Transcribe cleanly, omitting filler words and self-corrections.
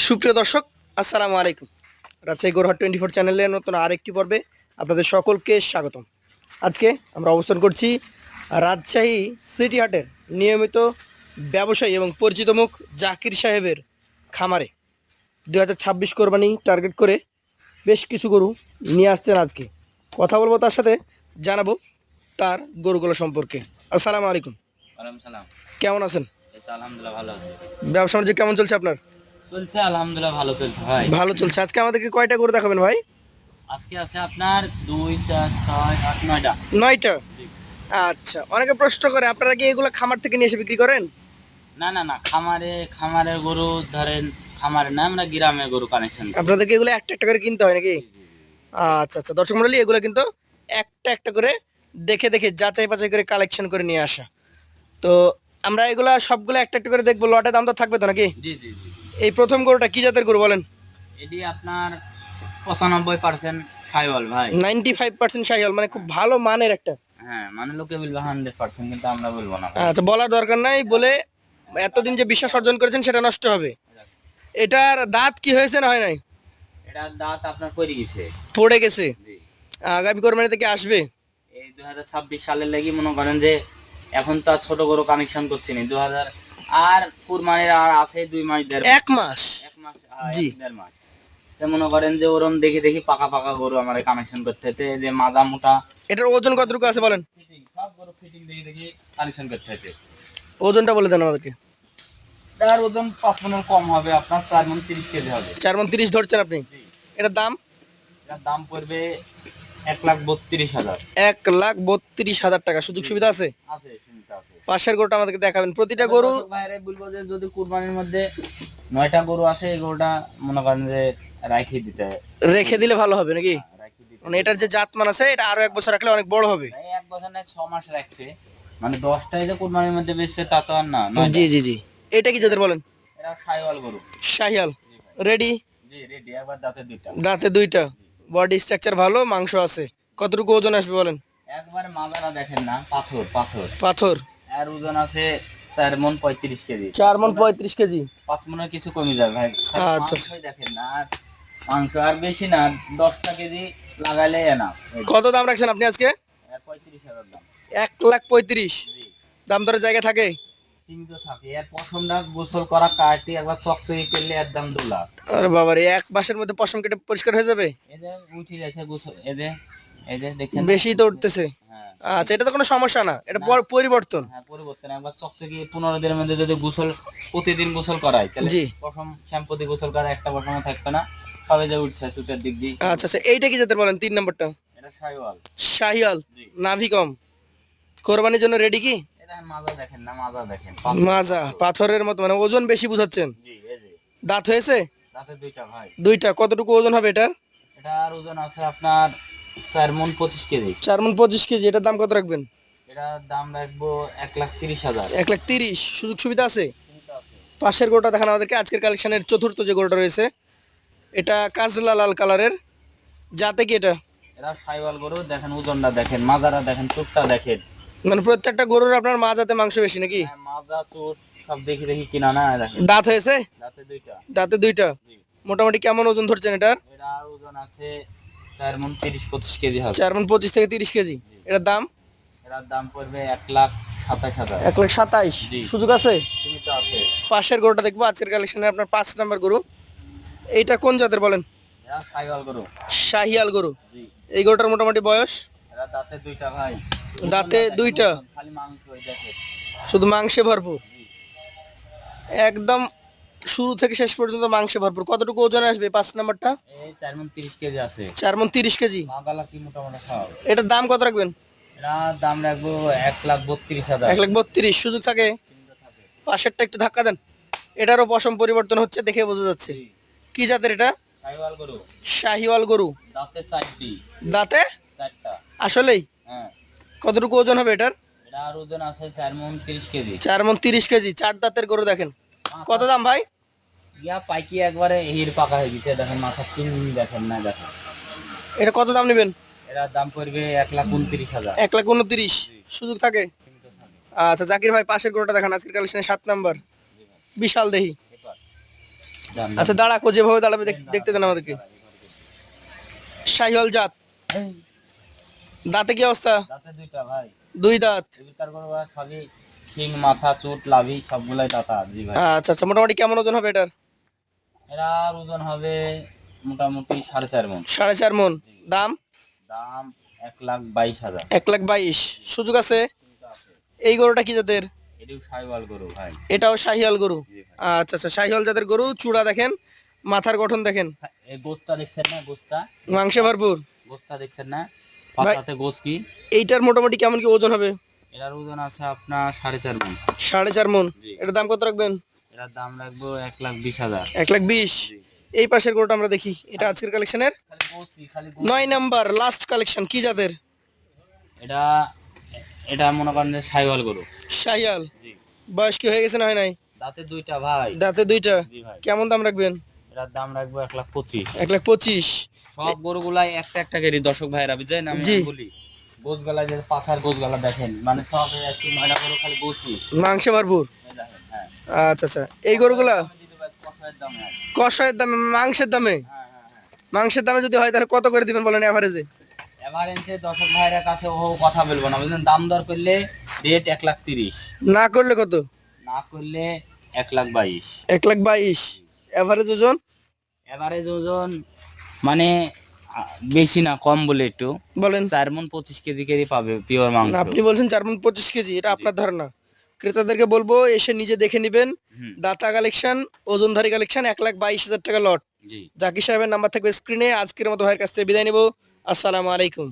সুপ্রিয় দর্শক, আসসালামু আলাইকুম। রাজশাহী গরুহাট 24 চ্যানেলের নতুন আরেকটি পর্বে আপনাদের সকলকে স্বাগতম। আজকে আমরা অবস্থান করছি রাজশাহী সিটি হাটের নিয়মিত ব্যবসায়ী এবং পরিচিত মুখ জাকির সাহেবের খামারে 2026 কোরবানি টার্গেট করে বেশ কিছু গরু নিয়ে আসছেন। আজকে কথা বলবো তার সাথে, জানাবো তার গরুগুলো সম্পর্কে। আসসালামু আলাইকুম। ওয়ালাইকুম সালাম। কেমন আছেন? এই তো আলহামদুলিল্লাহ ভালো আছি। ব্যবসা বাণিজ্য কেমন চলছে আপনার? চলছে আলহামদুলিল্লাহ ভালো চলছে ভাই। ভালো চলছে। আজকে আমাদেরকে কয়টা গরু দেখাবেন ভাই? আজকে আছে আপনার 2, 4, 6, 8, 9টা। 9টা। আচ্ছা, অনেকে প্রশ্ন করে আপনারা কি এগুলো খামার থেকে নিয়ে এসে বিক্রি করেন? না খামারের গরু ধরেন, খামারে না, আমরা গ্রামে গরু কানেকশন। আপনাদেরকে এগুলো একটা একটা করে কিনতে হয় নাকি? আচ্ছা আচ্ছা, দর্শক মণ্ডলী, এগুলো কিন্তু একটা একটা করে দেখে দেখে যাচাই বাছাই করে কালেকশন করে নিয়ে আসা। তো আমরা এগুলা সবগুলো একটা একটা করে দেখবো। লটে দাম তো থাকবে তো নাকি? জি জি জি। এই প্রথম গরুটা কি জাতের গরু বলেন? এটি আপনার 95% সাইওয়াল ভাই। 95% শাহিওয়াল, মানে খুব ভালো মানের একটা। হ্যাঁ, মানে লোকে বলবে 100%, কিন্তু আমরা বলবো না। আচ্ছা, বলার দরকার নাই, বলে এতদিন যে বিশ্বাস অর্জন করেছেন সেটা নষ্ট হবে। এটার দাঁত কি হয়েছে না হয় নাই? এটা দাঁত আপনার পড়ে গেছে। পড়ে গেছে। জি। আগামী কোরবানি থেকে আসবে? এই 2026 সালের লাগি মনে করেন যে এখন তো আর ছোট গরু কানেকশন করছি না। 2000 আর কুরবানির আর আছে 2 মাস, এক মাস। 1 মাস, জি। 1.5 মাস। তো মনে করেন যে ওরম দেখি দেখি পাকা পাকা গরু আমার কানেকশন করতে হতে, যে মাজা মোটা এটার ওজন কতটুকু আছে বলেন? ফিটিং, সব গরু ফিটিং দেখি দেখি কানেকশন করতে হতে। ওজনটা বলে দেন আমাদেরকে। তার ওজন 5 মণের কম হবে, আপনার 4 মণ 30 কেজি হবে। 4 মণ 30 ধরছেন আপনি? জি। এটার দাম? এটার দাম পড়বে 1,32,000। 1,32,000 টাকা। সুযোগ সুবিধা আছে? আছে, সীমিত আছে। পাশের গরুটা আমাদেরকে দেখাবেন। প্রতিটা গরু দর্শক ভাইরে বলবো যে যদি কুরবানির মধ্যে 9টা গরু আছে, এই গরুটা মনে করেন যে রাখি দিতে, রেখে দিলে ভালো হবে নাকি? রাখি দিতে, মানে এটার যে জাতমান আছে, এটা আরো 1 বছর রাখলে অনেক বড় হবে। এই 1 বছর না 6 মাস রাখতে, মানে 10টাই যে কুরবানির মধ্যে বেচবে তা তো আর না। জি জি জি। এটা কি জাতের বলেন? এটা শাহিওয়াল গরু। শাহিয়াল। জি ভাই। রেডি? জি রেডি, একবার দাঁতে দুইটা। দাঁতে 2টা। বডি স্ট্রাকচার ভালো, মাংস আছে। কতটুকু ওজন আসবে বলেন? একবারে মাজারা দেখেন না, পাথর পাথর। পাথর। আর ওজন আছে 4 মণ 35 কেজি। 4 মণ 35 কেজি। 5 মণের কিছু কমে যায় ভাই। আচ্ছা। মাংসই দেখেন না, আর মাংস আর বেশি না, 10টা কেজি লাগাইলে না। কত দাম রাখছেন আপনি আজকে? 35,000 দাম। 1,35,000। জি। দাম দরের জায়গা থাকে? সীমিত থাকে। এর পশমটা গোসল করা কাটি একবার চকচকি করলে এর দাম 2 লাখ। আরে বাবারে, 1 মাসের মধ্যে পশম কেটে পরিষ্কার হয়ে যাবে? এদের উঠে গেছে গোসল, এদের দেখছেন না? বেশি তো উঠতেছে। হ্যাঁ। আচ্ছা, এটা তো কোনো সমস্যা না, এটা পরিবর্তন। হ্যাঁ, পরিবর্তন। একবার চকচকি 15 দিনের মধ্যে যদি গোসল, প্রতিদিন গোসল করাই, তাহলে জি। পশম শ্যাম্পু দিয়ে গোসল করা একটা পশমও থাকবে না। সবে যে উঠছে সুটের দিক দিয়ে। আচ্ছা আচ্ছা, এইটা কি জাতের বলেন 3 নম্বরটা? এটা শাহিওয়াল। শাহিয়াল। জি। নাভি কম। কোরবানির জন্য রেডি কি? এটা মাজা দেখেন না, মাজা দেখেন। মাজা পাথরের মতো, মানে ওজন বেশি বুঝাচ্ছেন। জি, এই যে দাঁত হয়েছে? দাঁতে দুইটা ভাই। 2টা। কতটুকু ওজন হবে এটা? এটার ওজন আছে আপনার 4 মণ 25 কেজি। 4 মণ 25 কেজি। এটার দাম কত রাখবেন? এটার দাম রাখবো 1,30,000। 1,30,000। সুযোগ সুবিধা আছে? সীমিত আছে। পাশের গরুটা দেখান আমাদেরকে। আজকের কালেকশনের চতুর্থ যে গরুটা রয়েছে, এটা কাজলা লাল কালারের। যাতে কি এটা? এরা শাহিওয়াল গরু, দেখেন ওজনটা দেখেন, মাজারা দেখেন, চোটটা দেখেন। মানে প্রত্যেকটা গরুর আপনার মাজাতে মাংস বেশি নাকি? হ্যাঁ, মাজা চোট সব দেখি দেখি কিনা না, দেখেন। দাঁত হয়েছে? দাঁতে দুইটা। দাঁতে 2টা। জি। মোটামুটি কেমন ওজন ধরছেন এটার? এটার ওজন আছে 4 মণ 30-25 কেজি হবে। 4 মণ 25 থেকে 30 কেজি। এটার দাম? এটার দাম পড়বে 1,27,000। 1,27,000। জি। সুযোগ আছে? সীমিত আছে। পাশের গরুটা দেখবো আজকের কালেকশনে, আপনার 5 নাম্বার গরু। এইটা কোন জাতের বলেন? এরা শাহিওয়াল গরু। শাহিয়াল গরু। জি। এই গরুটার মোটামুটি বয়স? এরা দাঁতে দুইটা ভাই। দাঁতে 2টা। খালি মাংস দেখেন। শুধু মাংসে ভরপুর। জি। একদম শুরু থেকে শেষ পর্যন্ত মাংসে ভরপুর। কতটুকু ওজন আসবে 5 নাম্বারটা? এই 4 মণ 30 কেজি আছে। 4 মণ 30 কেজি। মাগালা কি মোটামুটি খাও। এটার দাম কত রাখবেন? এটার দাম রাখবো 1,32,000। 1,32,000। সুযোগ থাকে? সীমিত থাকে। পাশেরটা একটু ধাক্কা দেন। এটারও পশম পরিবর্তন হচ্ছে, দেখে বোঝা যাচ্ছে। জি। কি জাতের এটা? শাহিওয়াল গরু। শাহিওয়াল গরু। দাঁতে 4টি। দাঁতে? 4টা। আসলেই? হ্যাঁ। কতটুকু ওজন হবে এটার? এটার ওজন আছে 4 মণ 30 কেজি। 4 মণ 30 কেজি। 4 দাঁতের গরু দেখেন। কত দাম ভাই? ইয়া পাইকি একবারে হির পাকা হয়ে গেছে, দেখেন মাথা কিন দেখেন না, দেখেন। এটা কত দাম নেবেন? এটার দাম পড়বে 1,29,000। 1,29,000। জি। সুযোগ থাকে? সীমিত থাকে। আচ্ছা, জাকির ভাই পাশের গরুটা দেখান আজকের কালেকশনে 7 নাম্বার। জি ভাই। বিশাল দেহি। এবার আচ্ছা দাঁড়াকো, যেভাবে দাঁড়াবে দেখতে দেন আমাদেরকে। শাহিওয়াল জাত, দাঁতে কি অবস্থা? দাঁতে দুইটা ভাই, দুই দাঁত। এগুলার গরু আর সবই শিং, মাথা, চুট, লাভি সবগুলাই দাতা। জি ভাই। আচ্ছা আচ্ছা, মোটামুটি কেমন ওজন হবে এটার? এরার ওজন হবে মোটামুটি 4.5 মণ। 4.5 মণ। দাম? দাম 1,22,000। 1,22,000। সুযোগ আছে? এই গরুটা কি জাতের? এটিও শাহিওয়াল গরু ভাই। এটাও শাহিওয়াল গরু। জি ভাই। আচ্ছা আচ্ছা, শাহিওয়াল জাতের গরু। চূড়া দেখেন, মাথার গঠন দেখেন, এই গোস্তা দেখছেন না? গোস্তা, মাংসে ভরপুর। গোস্তা দেখছেন না? পাতাতে গোস কি। এইটার মোটামুটি কেমন কি ওজন হবে? এটার ওজন আছে আপনার 4.5 মণ। 4.5 মণ। জি। এটার দাম কত রাখবেন? এটার দাম রাখবো 1,20,000। 1,20,000। জি। এই পাশের গরুটা আমরা দেখি, এটা আজকের কালেকশনের খালি গোসই, খালি গোস। 9 নাম্বার লাস্ট কালেকশন। কি জাতের? এটা এটা মনে করেন যে শাহিওয়াল গরু। শাহিয়াল। জি। বয়স কি হয়ে গেছে না হয় নাই? দাঁতে দুইটা ভাই। দাঁতে দুইটা। জি ভাই। কেমন দাম রাখবেন? এটার দাম রাখবো 1,25,000। 1,25,000। সব গরুগুলাই একটা একটা করে দর্শক ভাইরা বুঝছেন, আমি জি। বলি গোস গলা, যে পাছার গোস গলা দেখেন, মানে সব একটু ময়না গরু, খালি গোসই। মাংসে ভরপুর। এই দেখেন, হ্যাঁ। আচ্ছা আচ্ছা, এই গরুগুলা আমি দিতে পারি কষায়ের দামে আর। কষায়ের দামে, মাংসের দামে? হ্যাঁ হ্যাঁ হ্যাঁ। মাংসের দামে যদি হয় তাহলে কত করে দিবেন বলেন এভারেজে? এভারেজে দর্শক ভাইরা কাছে ও কথা বলবো না বুঝলেন, দাম দর করলে রেট 1,30,000, না করলে কত? না করলে 1,22,000। 1,22,000। এভারেজ ওজন? এভারেজ ওজন মানে বেশি না, কম বলে একটু বলেন। 4 মণ 25 কেজি কেজি পাবে পিওর মাংস। না, আপনি বলছেন 4 মণ 25 কেজি, এটা আপনার ধারণা। ক্রেতাদেরকে বলবো এসে নিজে দেখে নেবেন। হুম। দাতা কালেকশন, ওজনধারী কালেকশন, 1,22,000 টাকা লট। জি। জাকির সাহেবের নাম্বার থাকবে স্ক্রিনে। আজকের মতো ভাইয়ের কাছ থেকে বিদায় নেব। আসসালামু আলাইকুম।